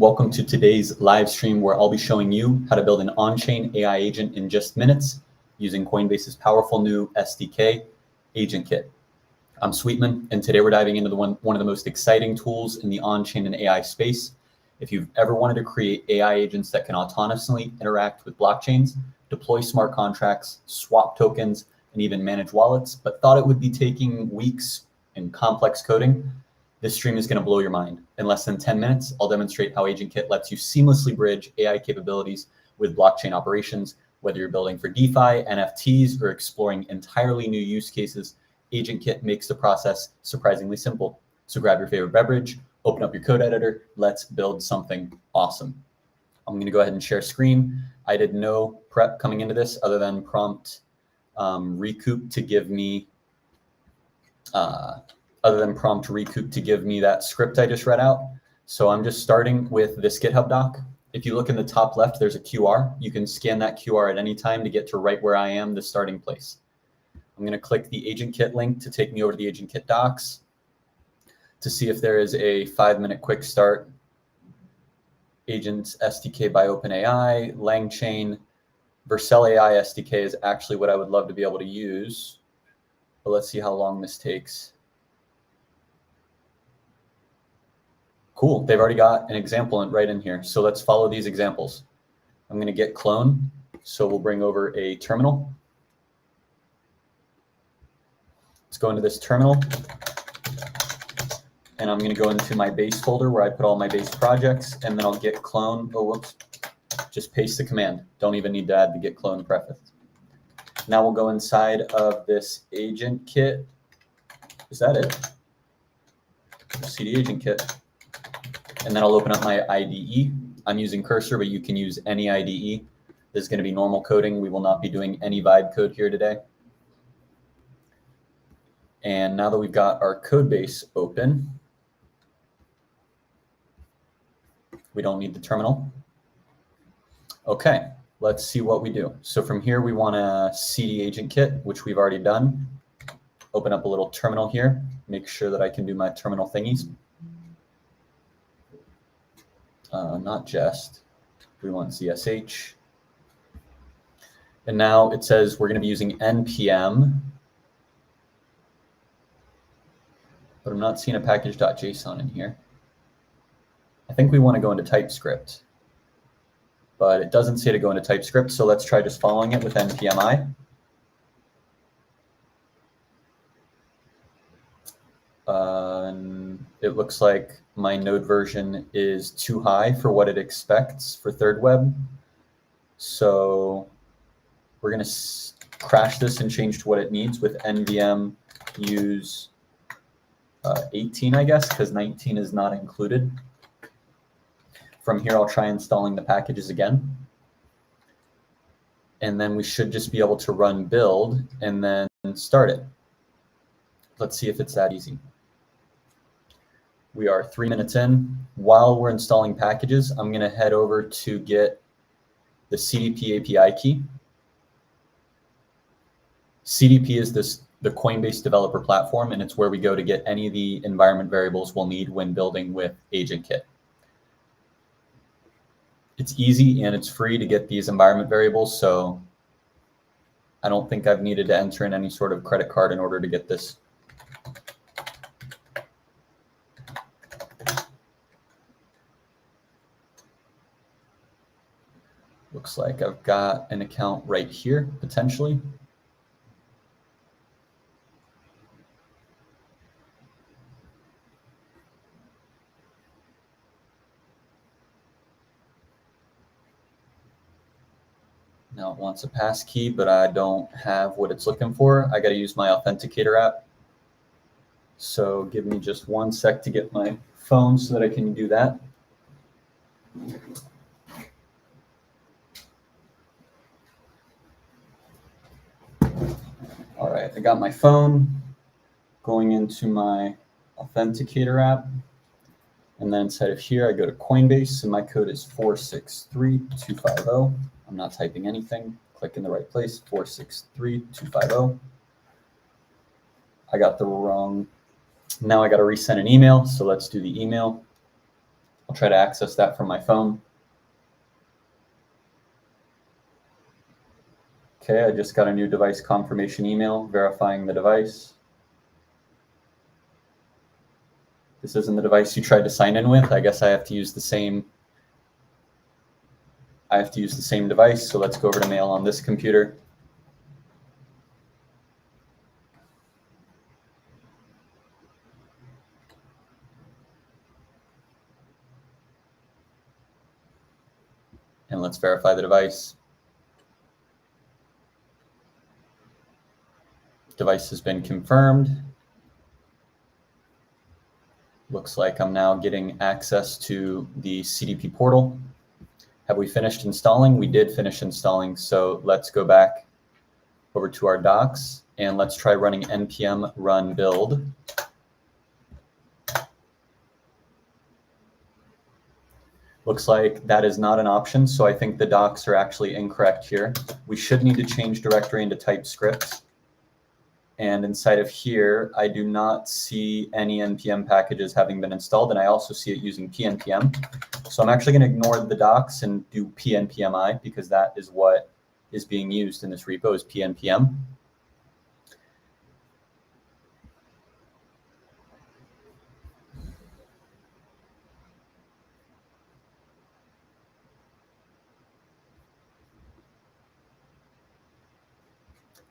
Welcome to today's live stream where I'll be showing you how to build an on-chain AI agent in just minutes using Coinbase's powerful new SDK, AgentKit. I'm Sweetman, and today we're diving into one of the most exciting tools in the on-chain and AI space. If you've ever wanted to create AI agents that can autonomously interact with blockchains, deploy smart contracts, swap tokens, and even manage wallets, but thought it would be taking weeks and complex coding, this stream is going to blow your mind. In less than 10 minutes, I'll demonstrate how AgentKit lets you seamlessly bridge AI capabilities with blockchain operations. Whether you're building for DeFi, NFTs, or exploring entirely new use cases, AgentKit makes the process surprisingly simple. So grab your favorite beverage, open up your code editor, let's build something awesome. I'm going to go ahead and share screen. I did no prep coming into this other than prompt recoup to give me that script I just read out. So I'm just starting with this GitHub doc. If you look in the top left, there's a QR. You can scan that QR at any time to get to right where I am, the starting place. I'm going to click the AgentKit link to take me over to the AgentKit docs to see if there is a 5-minute quick start. Agents SDK by OpenAI, LangChain, Vercel AI SDK is actually what I would love to be able to use. But let's see how long this takes. Cool, they've already got an example right in here. So let's follow these examples. I'm going to get clone. So we'll bring over a terminal. Let's go into this terminal. And I'm going to go into my base folder where I put all my base projects, and then I'll git clone. Oh, whoops. Just paste the command. Don't even need to add the git clone preface. Now we'll go inside of this AgentKit. Is that it? CD AgentKit. And then I'll open up my IDE. I'm using Cursor, but you can use any IDE. This is going to be normal coding. We will not be doing any vibe code here today. And now that we've got our code base open, we don't need the terminal. Okay, let's see what we do. So from here, we want to CD AgentKit, which we've already done. Open up a little terminal here. Make sure that I can do my terminal thingies. Not just, we want ZSH. And now it says we're going to be using npm, but I'm not seeing a package.json in here. I think we want to go into TypeScript, but it doesn't say to go into TypeScript, so let's try just following it with npmi. It looks like my node version is too high for what it expects for third web. So we're going to crash this and change to what it needs with nvm use 18, I guess, because 19 is not included. From here, I'll try installing the packages again. And then we should just be able to run build and then start it. Let's see if it's that easy. We are 3 minutes in. While we're installing packages, I'm going to head over to get the CDP API key. CDP is the Coinbase developer platform, and it's where we go to get any of the environment variables we'll need when building with AgentKit. It's easy and it's free to get these environment variables, so I don't think I've needed to enter in any sort of credit card in order to get this. Looks like I've got an account right here, potentially. Now it wants a pass key, but I don't have what it's looking for. I got to use my authenticator app. So give me just 1 sec to get my phone so that I can do that. All right, I got my phone, going into my authenticator app. And then inside of here, I go to Coinbase, and my code is 463250. I'm not typing anything. Click in the right place, 463250. I got the wrong. Now I got to resend an email, so let's do the email. I'll try to access that from my phone. Okay, I just got a new device confirmation email verifying the device. This isn't the device you tried to sign in with. I guess I have to use the same device. So let's go over to mail on this computer. And let's verify the device. Device has been confirmed. Looks like I'm now getting access to the CDP portal. Have we finished installing? We did finish installing. So let's go back over to our docs and let's try running npm run build. Looks like that is not an option, so I think the docs are actually incorrect here. We should need to change directory into TypeScript. And inside of here, I do not see any npm packages having been installed, and I also see it using pnpm. So I'm actually going to ignore the docs and do pnpmi, because that is what is being used in this repo, is pnpm.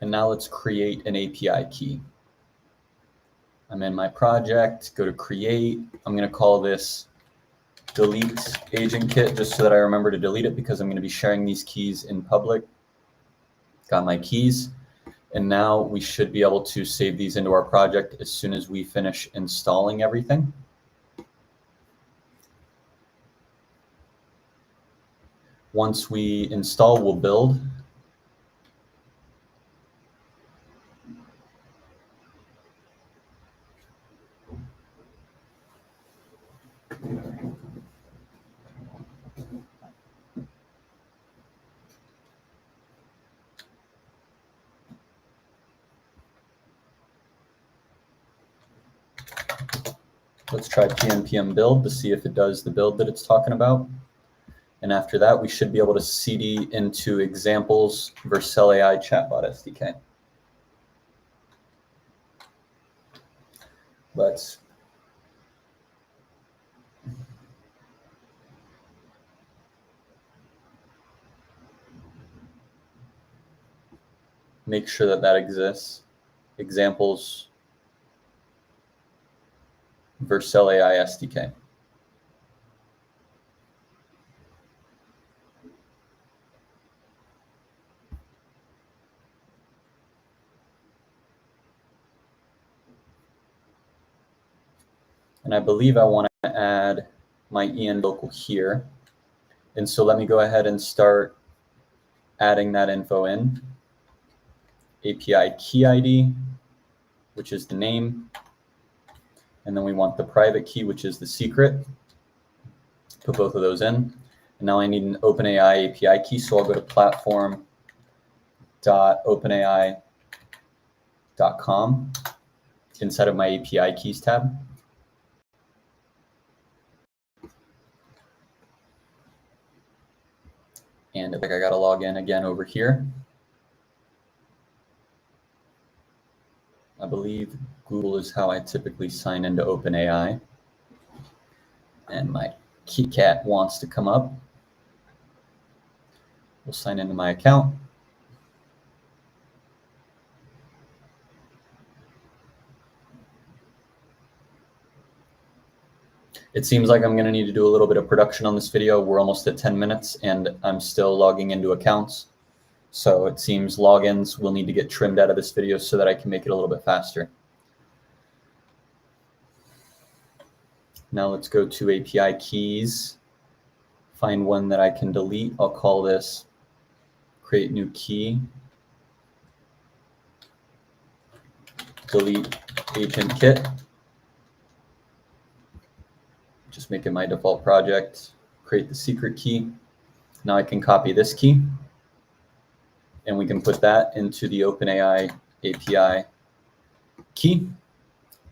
And now let's create an API key. I'm in my project, go to create. I'm going to call this delete AgentKit just so that I remember to delete it, because I'm going to be sharing these keys in public. Got my keys. And now we should be able to save these into our project as soon as we finish installing everything. Once we install, we'll build. Let's try pnpm build to see if it does the build that it's talking about. And after that, we should be able to cd into examples Vercel AI chatbot SDK. Let's make sure that that exists. Examples Vercel AI SDK. And I believe I want to add my EN local here. And so let me go ahead and start adding that info in. API key ID, which is the name. And then we want the private key, which is the secret. Put both of those in. And now I need an OpenAI API key. So I'll go to platform.openai.com inside of my API keys tab. And I think I got to log in again over here. I believe Google is how I typically sign into OpenAI. And my KeyCat wants to come up. We'll sign into my account. It seems like I'm going to need to do a little bit of production on this video. We're almost at 10 minutes and I'm still logging into accounts. So it seems logins will need to get trimmed out of this video so that I can make it a little bit faster. Now let's go to API keys, find one that I can delete. I'll call this create new key, delete AgentKit. Just make it my default project, create the secret key. Now I can copy this key and we can put that into the OpenAI API key.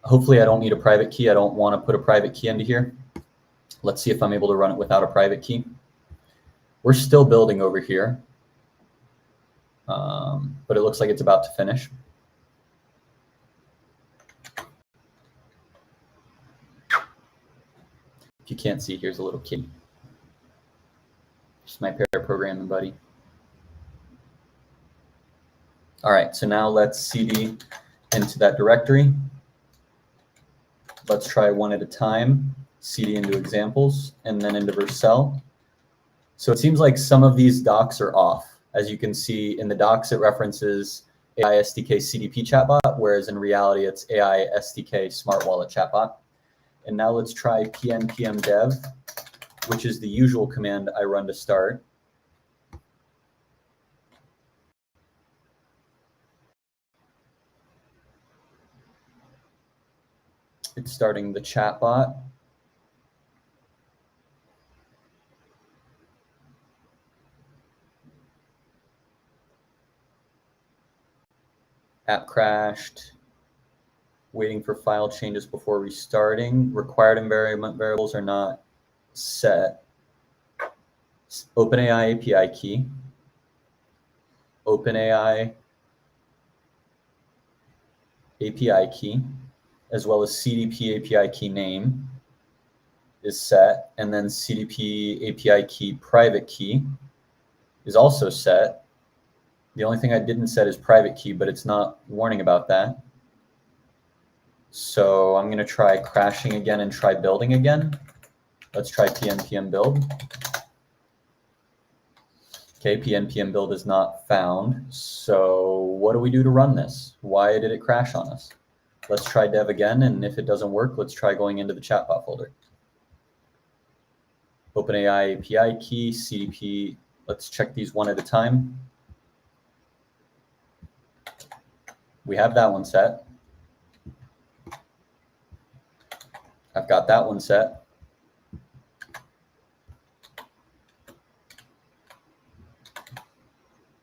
Hopefully I don't need a private key. I don't want to put a private key into here. Let's see if I'm able to run it without a private key. We're still building over here, but it looks like it's about to finish. If you can't see, here's a little key. Just my pair programming buddy. All right, so now let's cd into that directory. Let's try one at a time. Cd into examples and then into Vercel. So it seems like some of these docs are off. As you can see in the docs, it references AI SDK CDP chatbot, whereas in reality, it's AI SDK Smart Wallet chatbot. And now let's try pnpm dev, which is the usual command I run to start. It's starting the chatbot. App crashed. Waiting for file changes before restarting. Required environment variables are not set. OpenAI API key. OpenAI API key, as well as CDP API key name is set. And then CDP API key private key is also set. The only thing I didn't set is private key, but it's not warning about that. So I'm going to try crashing again and try building again. Let's try pnpm build. Okay, pnpm build is not found. So what do we do to run this? Why did it crash on us? Let's try dev again, and if it doesn't work, let's try going into the chatbot folder. OpenAI API key, CDP. Let's check these one at a time. We have that one set. I've got that one set.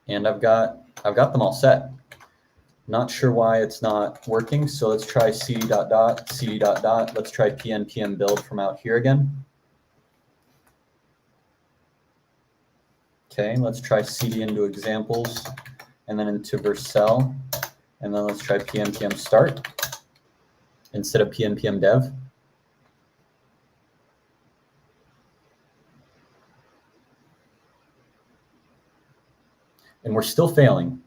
And I've got them all set. Not sure why it's not working, so let's try cd dot dot, cd dot dot. Let's try pnpm build from out here again. Okay, let's try cd into examples and then into Vercel. And then let's try pnpm start instead of pnpm dev. And we're still failing.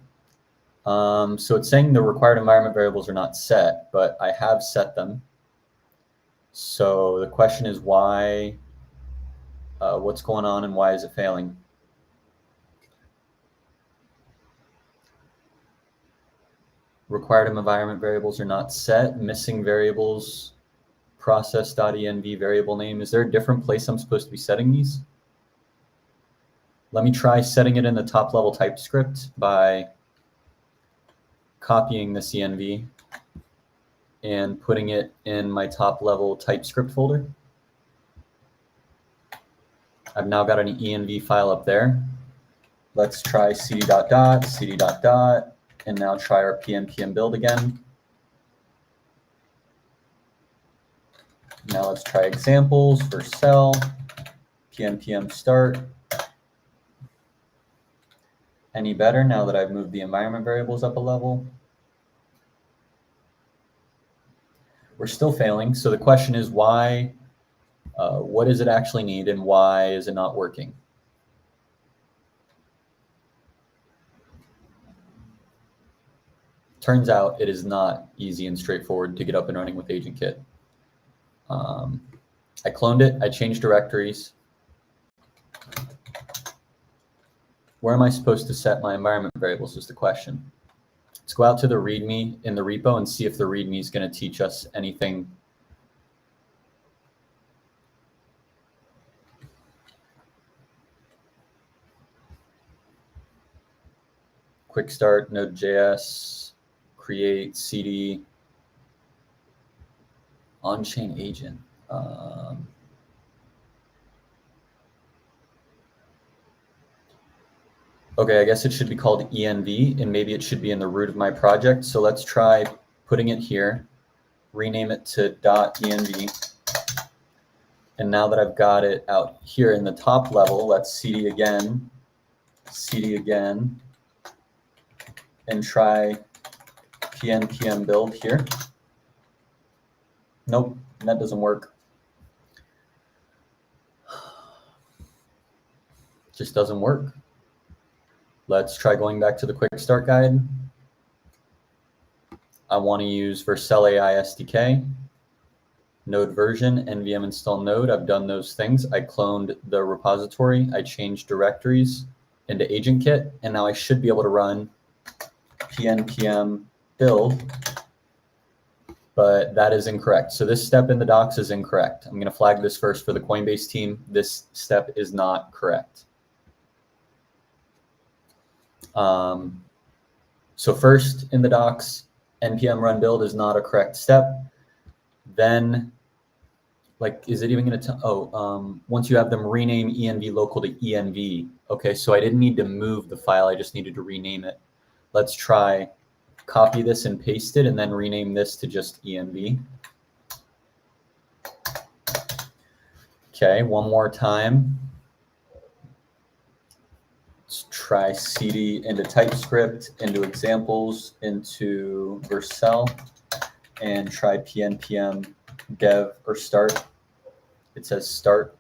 So it's saying the required environment variables are not set, but I have set them. So the question is why, what's going on and why is it failing? Required environment variables are not set, missing variables, process.env variable name. Is there a different place I'm supposed to be setting these? Let me try setting it in the top level TypeScript by copying this env and putting it in my top level TypeScript folder. I've now got an env file up there. Let's try cd dot dot, cd dot dot, and now try our pnpm build again. Now let's try examples, Vercel, pnpm start. Any better now that I've moved the environment variables up a level? We're still failing. So the question is why, what does it actually need and why is it not working? Turns out it is not easy and straightforward to get up and running with AgentKit. I cloned it, I changed directories. Where am I supposed to set my environment variables is the question. Let's go out to the README in the repo and see if the README is going to teach us anything. Quick start, Node.js, create, cd, Onchain agent. Okay, I guess it should be called env, and maybe it should be in the root of my project. So let's try putting it here, rename it to .env, And now that I've got it out here in the top level, let's CD again, and try PNPM build here. Nope, that doesn't work. Just doesn't work. Let's try going back to the quick start guide. I want to use Vercel AI SDK, node version, nvm install node. I've done those things. I cloned the repository. I changed directories into AgentKit, and now I should be able to run PNPM build, but that is incorrect. So this step in the docs is incorrect. I'm going to flag this first for the Coinbase team. This step is not correct. So first in the docs, npm run build is not a correct step. Then, like, is it even going to tell? Once you have them, rename env local to env. Okay, so I didn't need to move the file. I just needed to rename it. Let's try copy this and paste it, and then rename this to just env. Okay, one more time. Let's try cd into TypeScript, into examples, into Vercel, and try PNPM dev or start. It says start.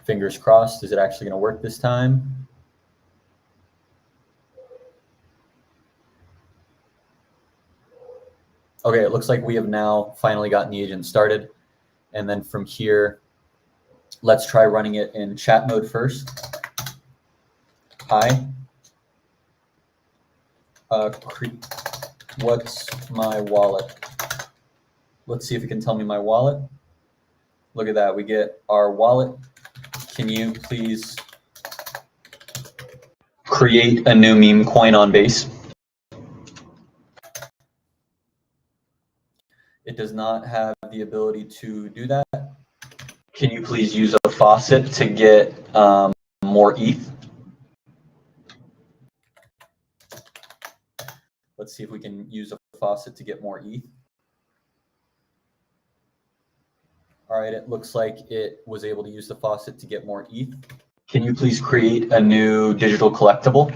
Fingers crossed. Is it actually going to work this time? Okay, it looks like we have now finally gotten the agent started. And then from here, let's try running it in chat mode first. Hi. What's my wallet? Let's see if it can tell me my wallet. Look at that. We get our wallet. Can you please create a new meme coin on Base? It does not have the ability to do that. Can you please use a faucet to get more ETH? Let's see if we can use a faucet to get more ETH. All right, it looks like it was able to use the faucet to get more ETH. Can you please create a new digital collectible?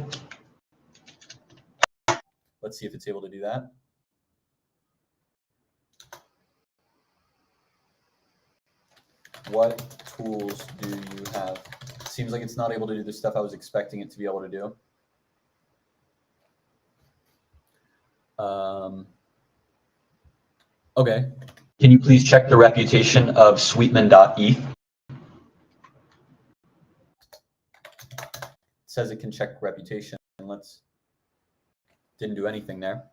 Let's see if it's able to do that. What tools do you have? Seems like it's not able to do the stuff I was expecting it to be able to do. Okay. Can you please check the reputation of sweetman.eth? It says it can check reputation. Didn't do anything there.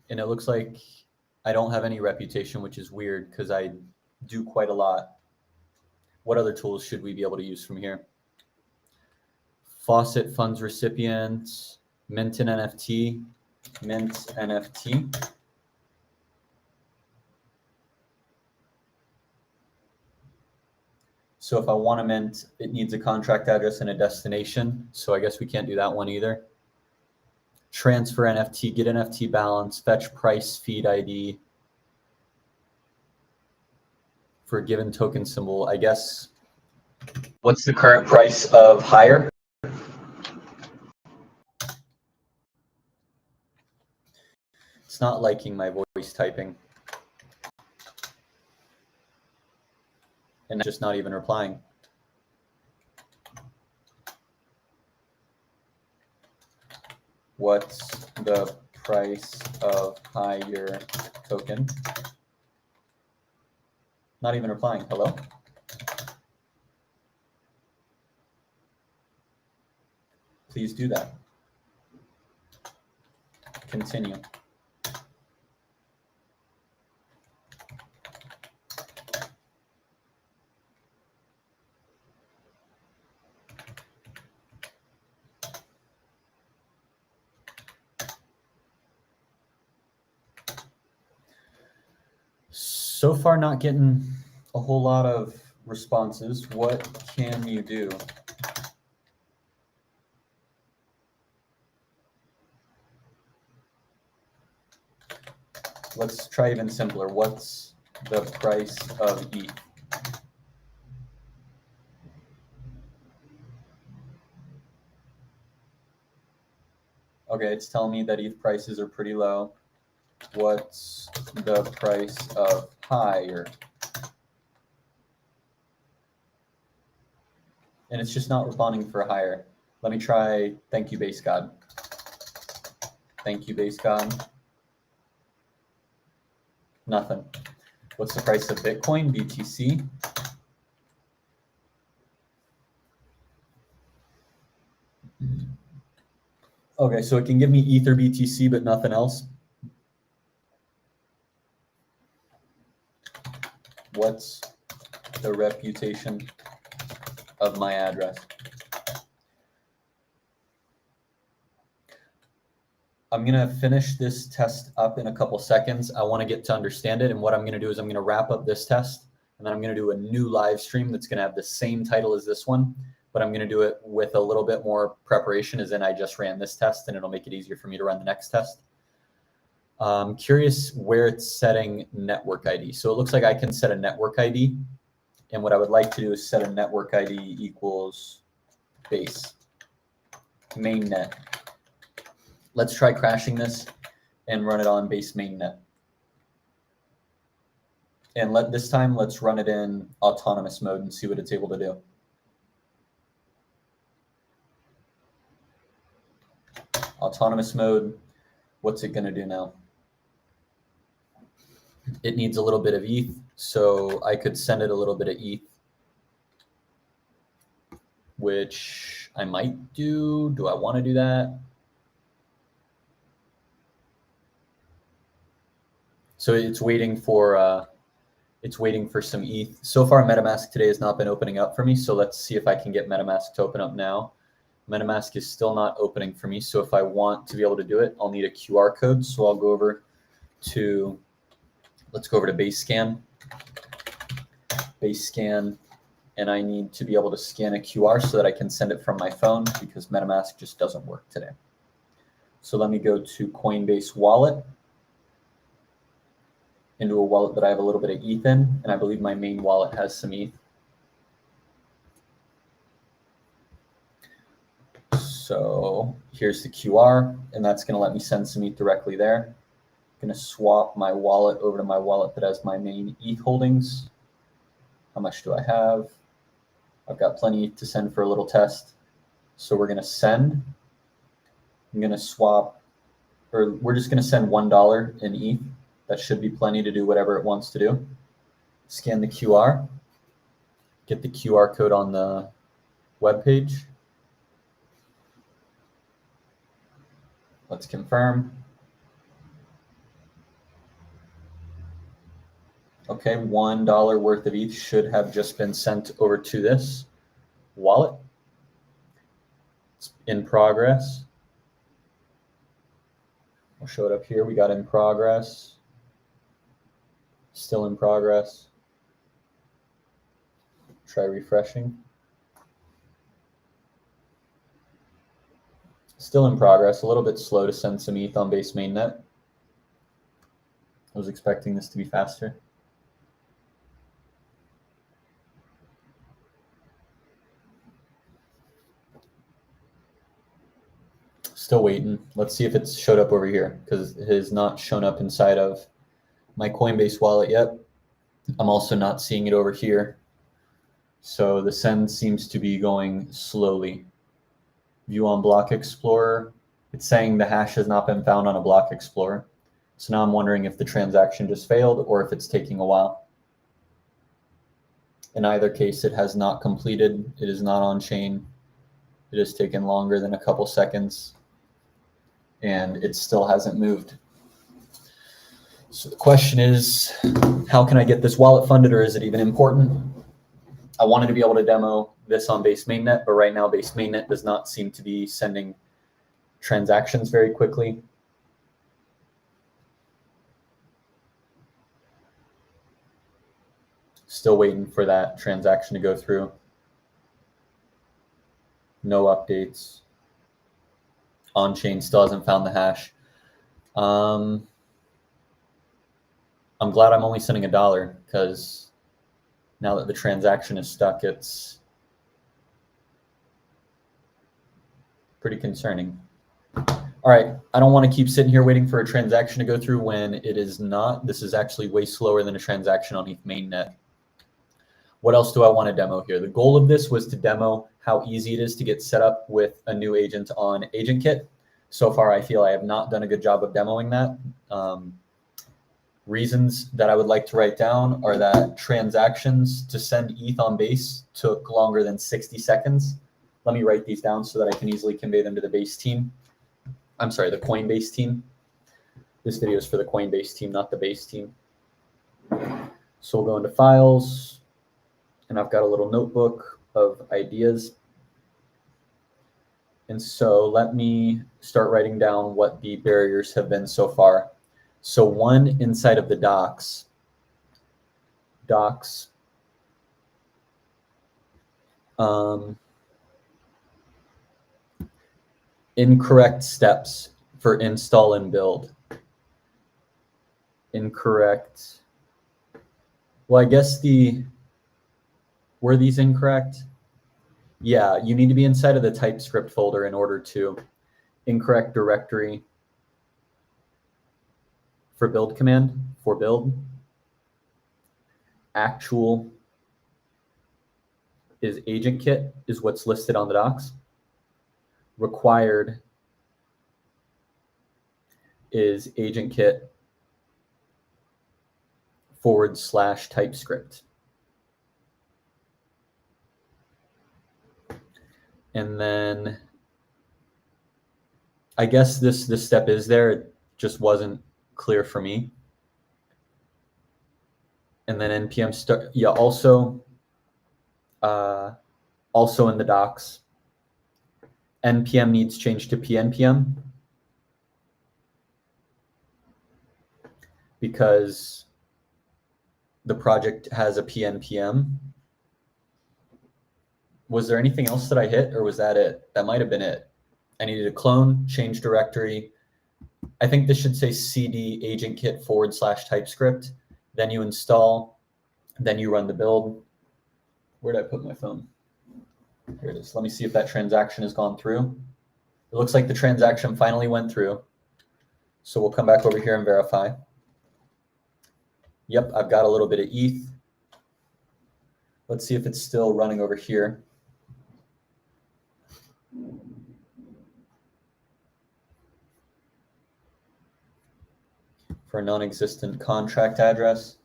And it looks like I don't have any reputation, which is weird because I do quite a lot. What other tools should we be able to use from here? Faucet funds recipient, mint an NFT, mint NFT. So if I want to mint, it needs a contract address and a destination. So I guess we can't do that one either. Transfer NFT, get NFT balance, fetch price, feed ID for a given token symbol. I guess, what's the current price of hire? It's not liking my voice typing. And just not even replying. What's the price of hire token? Not even replying. Hello? Please do that. Continue. So far, not getting a whole lot of responses. What can you do? Let's try even simpler. What's the price of ETH? Okay, it's telling me that ETH prices are pretty low. What's the price of higher? And it's just not responding for higher. Let me try thank you, base god. Thank you, base god. Nothing. What's the price of Bitcoin, BTC? Okay, so it can give me Ether BTC, but nothing else. What's the reputation of my address? I'm going to finish this test up in a couple seconds. I want to get to understand it. And what I'm going to do is I'm going to wrap up this test, and then I'm going to do a new live stream that's going to have the same title as this one, but I'm going to do it with a little bit more preparation, as in I just ran this test, and it'll make it easier for me to run the next test. I'm curious where it's setting network ID. So it looks like I can set a network ID. And what I would like to do is set a network ID equals base mainnet. Let's try crashing this and run it on base mainnet. And this time, let's run it in autonomous mode and see what it's able to do. Autonomous mode, what's it going to do now? It needs a little bit of ETH, so I could send it a little bit of ETH, which I might do. Do I want to do that? So it's waiting for some ETH. So far, MetaMask today has not been opening up for me. So let's see if I can get MetaMask to open up now. MetaMask is still not opening for me. So if I want to be able to do it, I'll need a QR code. So I'll go over to, let's go over to base scan, and I need to be able to scan a QR so that I can send it from my phone, because MetaMask just doesn't work today. So let me go to Coinbase wallet, into a wallet that I have a little bit of ETH in, and I believe my main wallet has some ETH. So here's the QR, and that's going to let me send some ETH directly there. I'm going to swap my wallet over to my wallet that has my main ETH holdings. How much do I have? I've got plenty to send for a little test. So we're going to send. I'm going to swap, or we're just going to send $1 in ETH. That should be plenty to do whatever it wants to do. Scan the QR, get the QR code on the web page. Let's confirm. Okay, $1 worth of ETH should have just been sent over to this wallet. It's in progress. We'll show it up here. We got in progress. Still in progress. Try refreshing. Still in progress. A little bit slow to send some ETH on base mainnet. I was expecting this to be faster. Still waiting. Let's see if it's showed up over here, because it has not shown up inside of my Coinbase wallet yet. I'm also not seeing it over here. So the send seems to be going slowly. View on Block Explorer. It's saying the hash has not been found on a Block Explorer. So now I'm wondering if the transaction just failed or if it's taking a while. In either case, it has not completed. It is not on chain. It has taken longer than a couple seconds, and it still hasn't moved. So the question is, how can I get this wallet funded, or is it even important? I wanted to be able to demo this on base mainnet, but right now base mainnet does not seem to be sending transactions very quickly. Still waiting for that transaction to go through. No updates. Onchain still hasn't found the hash. I'm glad I'm only sending $1 because now that the transaction is stuck, it's pretty concerning. All right, I don't want to keep sitting here waiting for a transaction to go through when it is not. This is actually way slower than a transaction on ETH mainnet. What else do I want to demo here? The goal of this was to demo how easy it is to get set up with a new agent on AgentKit. So far, I feel I have not done a good job of demoing that. Reasons that I would like to write down are that transactions to send ETH on Base took longer than 60 seconds. Let me write these down so that I can easily convey them to the Base team. I'm sorry, the Coinbase team. This video is for the Coinbase team, not the Base team. So we'll go into files, and I've got a little notebook of ideas. And so let me start writing down what the barriers have been so far. So one, inside of the docs, incorrect steps for install and build. Incorrect. Well, I guess were these incorrect? Yeah, you need to be inside of the TypeScript folder in order to. Incorrect directory for build command, for build. Actual is AgentKit, is what's listed on the docs. Required is AgentKit / TypeScript. And then I guess this step is there. It just wasn't clear for me. And then npm start. Yeah, also in the docs, npm needs changed to pnpm because the project has a pnpm. Was there anything else that I hit, or was that it? That might have been it. I needed to clone, change directory. I think this should say cd AgentKit / TypeScript. Then you install, then you run the build. Where did I put my phone? Here it is. Let me see if that transaction has gone through. It looks like the transaction finally went through. So we'll come back over here and verify. Yep, I've got a little bit of ETH. Let's see if it's still running over here. For a non-existent contract address.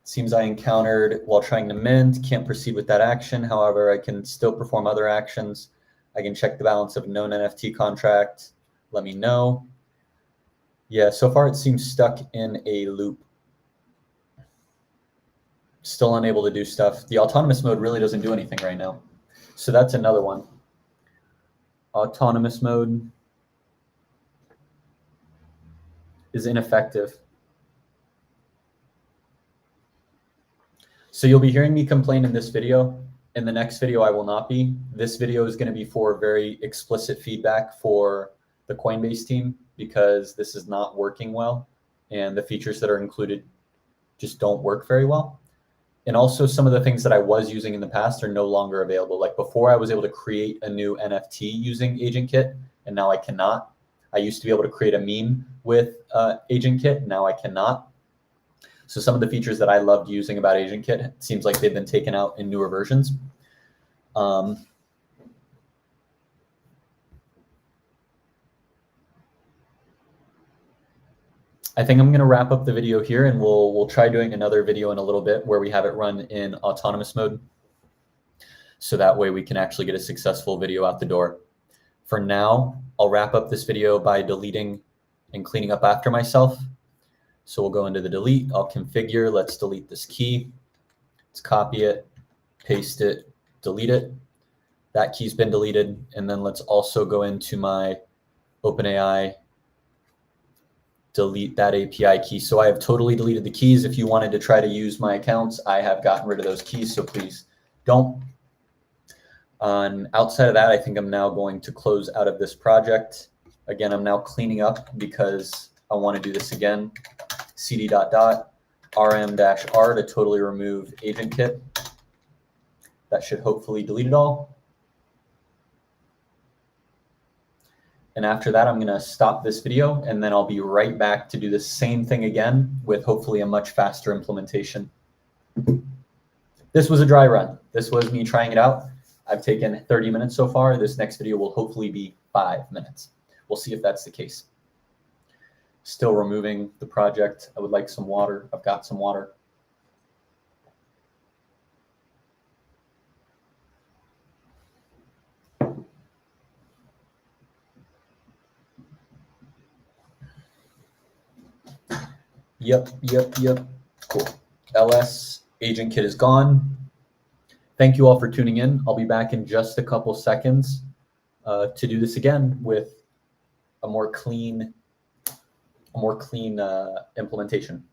Seems I encountered while trying to mint, can't proceed with that action. However, I can still perform other actions. I can check the balance of a known NFT contract. Let me know. Yeah, so far it seems stuck in a loop. Still unable to do stuff. The autonomous mode really doesn't do anything right now. So that's another one. Autonomous mode is ineffective. So you'll be hearing me complain in this video. In the next video, I will not be. This video is going to be for very explicit feedback for the Coinbase team because this is not working well and the features that are included just don't work very well. And also some of the things that I was using in the past are no longer available. Like before I was able to create a new NFT using AgentKit and now I cannot. I used to be able to create a meme with AgentKit, now I cannot. So some of the features that I loved using about AgentKit, it seems like they've been taken out in newer versions. I think I'm going to wrap up the video here and we'll try doing another video in a little bit where we have it run in autonomous mode. So that way we can actually get a successful video out the door. For now, I'll wrap up this video by deleting and cleaning up after myself. So we'll go into the delete, I'll configure, let's delete this key. Let's copy it, paste it, delete it. That key's been deleted. And then let's also go into my OpenAI, delete that API key. So I have totally deleted the keys. If you wanted to try to use my accounts, I have gotten rid of those keys. So please don't. Outside of that, I think I'm now going to close out of this project. Again, I'm now cleaning up because I want to do this again. cd ... rm-r to totally remove AgentKit. That should hopefully delete it all. And after that, I'm going to stop this video, and then I'll be right back to do the same thing again with hopefully a much faster implementation. This was a dry run. This was me trying it out. I've taken 30 minutes so far. This next video will hopefully be 5 minutes. We'll see if that's the case. Still removing the project. I would like some water. I've got some water. Yep. Cool. LS AgentKit is gone. Thank you all for tuning in. I'll be back in just a couple seconds to do this again with a more clean implementation.